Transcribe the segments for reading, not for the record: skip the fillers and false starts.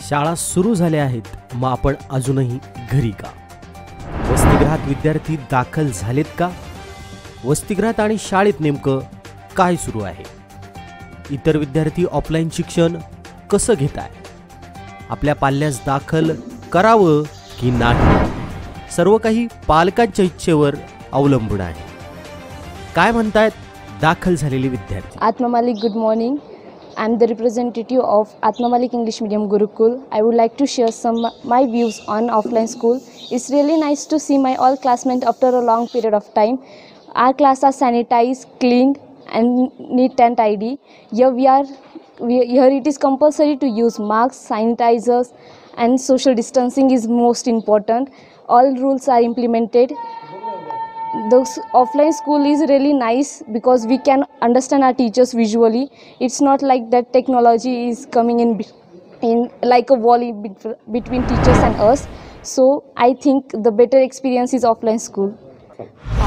शाळा सुरू झाल्या आहेत, मग आपण अजूनही घरी का? वसतिगृहात विद्यार्थी दाखल झालेत का? वसतिगृहात आणि शाळेत नेमकं काय सुरू आहे? इतर विद्यार्थी ऑफलाईन शिक्षण कसं घेताय? आपल्या पाल्यास दाखल करावं की नाही? सर्व काही पालकांच्या इच्छेवर अवलंबून आहे. काय म्हणतायत दाखल झालेले विद्यार्थी? Atma Malik, good morning. I am the representative of Atma Malik English Medium Gurukul. I would like to share my views on offline school. It's really nice to see my all classmates after a long period of time. Our class are sanitized, clean, and neat and tidy. Here it is compulsory to use masks, sanitizers, and social distancing is most important. All rules are implemented. The offline school is really nice because we can understand our teachers visually. It's not like that technology is coming in like a wall between teachers and us. So I think the better experience is offline school.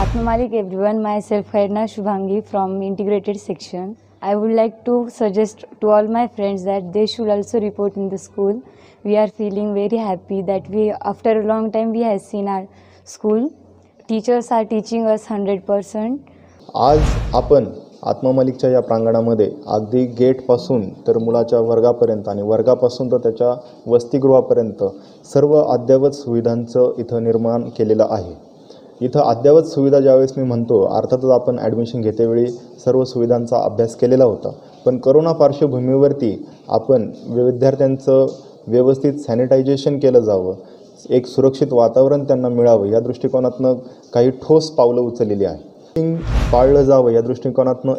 Atma Malik everyone, myself Khairna Shubhangi from integrated section. I would like to suggest to all my friends that they should also report in the school. We are feeling very happy that after a long time we have seen our school. Teachers are teaching us 100%. आज आपण आत्मा मालिकच्या या प्रांगणामध्ये अगदी गेटपासून तर मुलाच्या वर्गापर्यंत आणि वर्गापासून तर त्याच्या वसतिगृहापर्यंत सर्व अद्ययावत सुविधांचं इथं निर्माण केलेलं आहे. इथं अद्ययावत सुविधा ज्यावेळेस मी म्हणतो, अर्थातच आपण ॲडमिशन घेतेवेळी सर्व सुविधांचा अभ्यास केलेला होता, पण करोना पार्श्वभूमीवरती आपण विद्यार्थ्यांचं व्यवस्थित सॅनिटायझेशन केलं जावं, एक सुरक्षित वातावरण त्यांना मिळावं या दृष्टिकोनातनं काही ठोस पावलं उचललेली आहे. पाळलं जावं या दृष्टिकोनातनं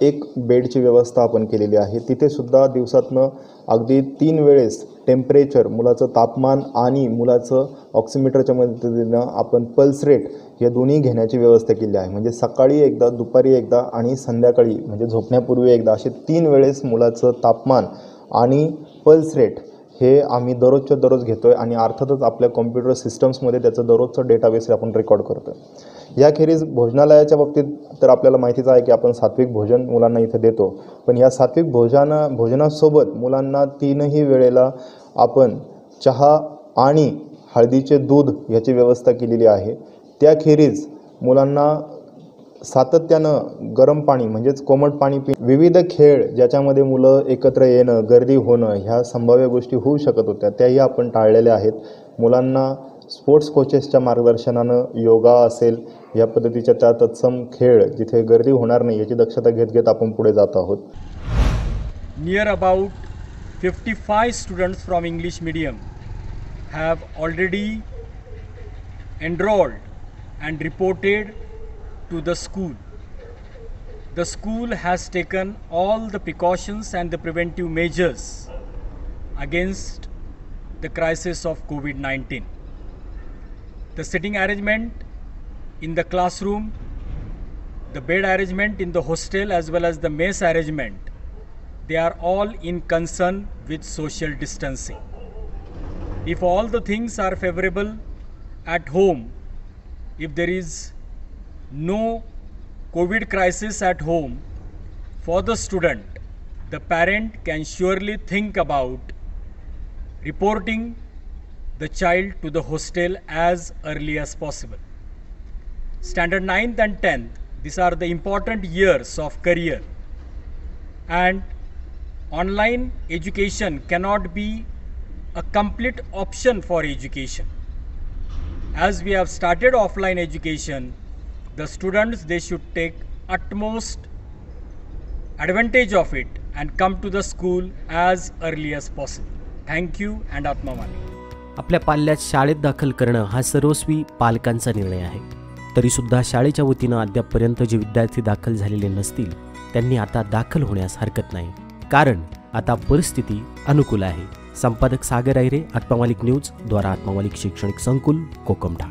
एक बेडची व्यवस्था आपण केलेली आहे. तिथे सुद्धा दिवसातनं अगदी 3 वेळेस टेम्परेचर, मुलाचं तापमान आणि मुलाचं ऑक्सिमीटरच्या मदतीनं आपण पल्स रेट हे दोन्ही घेण्याची व्यवस्था केली आहे. म्हणजे सकाळी एकदा, दुपारी एकदा आणि संध्याकाळी म्हणजे झोपण्यापूर्वी एकदा, असे 3 वेळेस मुलाचं तापमान आणि पल्स रेट हे आम्ही दररोजच्या दररोज घेतो आहे आणि अर्थातच आपल्या कॉम्प्युटर सिस्टम्समध्ये त्याचं दरोजचं डेटाबेस आपण रेकॉर्ड करतो आहे. याखेरीज भोजनालयाच्या बाबतीत तर आपल्याला माहितीच आहे की आपण सात्विक भोजन मुलांना इथं देतो, पण या सात्विक भोजनासोबत मुलांना 3ही वेळेला आपण चहा आणि हळदीचे दूध याची व्यवस्था केलेली आहे. त्याखेरीज मुलांना सातत्यानं गरम पाणी म्हणजेच कोमट पाणी विविध खेळ ज्याच्यामध्ये मुलं एकत्र येणं, गर्दी होणं ह्या संभाव्य गोष्टी होऊ शकत होत्या, त्याही आपण टाळलेल्या आहेत. मुलांना स्पोर्ट्स कोचेसच्या मार्गदर्शनानं योगा असेल या पद्धतीच्या त्या तत्सम खेळ जिथे गर्दी होणार नाही याची दक्षता घेत आपण पुढे जात आहोत. Near about 55 students from English medium have already enrolled and reported to the school. The school has taken all the precautions and the preventive measures against the crisis of COVID-19. The sitting arrangement in the classroom, the bed arrangement in the hostel as well as the mess arrangement, they are all in concern with social distancing. If all the things are favorable at home, if there is no COVID crisis at home for the student, the parent can surely think about reporting the child to the hostel as early as possible. Standard 9th and 10th, these are the important years of career, and online education cannot be a complete option for education. As we have started offline education, the students, they should take utmost advantage of it and come to the school as early as possible. Thank you and Atma Malik. आपल्या पाल्यात शाळेत दाखल करणं हा सर्वस्वी पालकांचा निर्णय आहे. तरी सुद्धा शाळेच्या वतीनं अद्यापपर्यंत जे विद्यार्थी दाखल झालेले नसतील त्यांनी आता दाखल होण्यास हरकत नाही, कारण आता परिस्थिती अनुकूल आहे. संपादक सागर आयरे, आत्मा मालिक न्यूज द्वारा आत्मा मालिक शैक्षणिक संकुल, कोकमठा.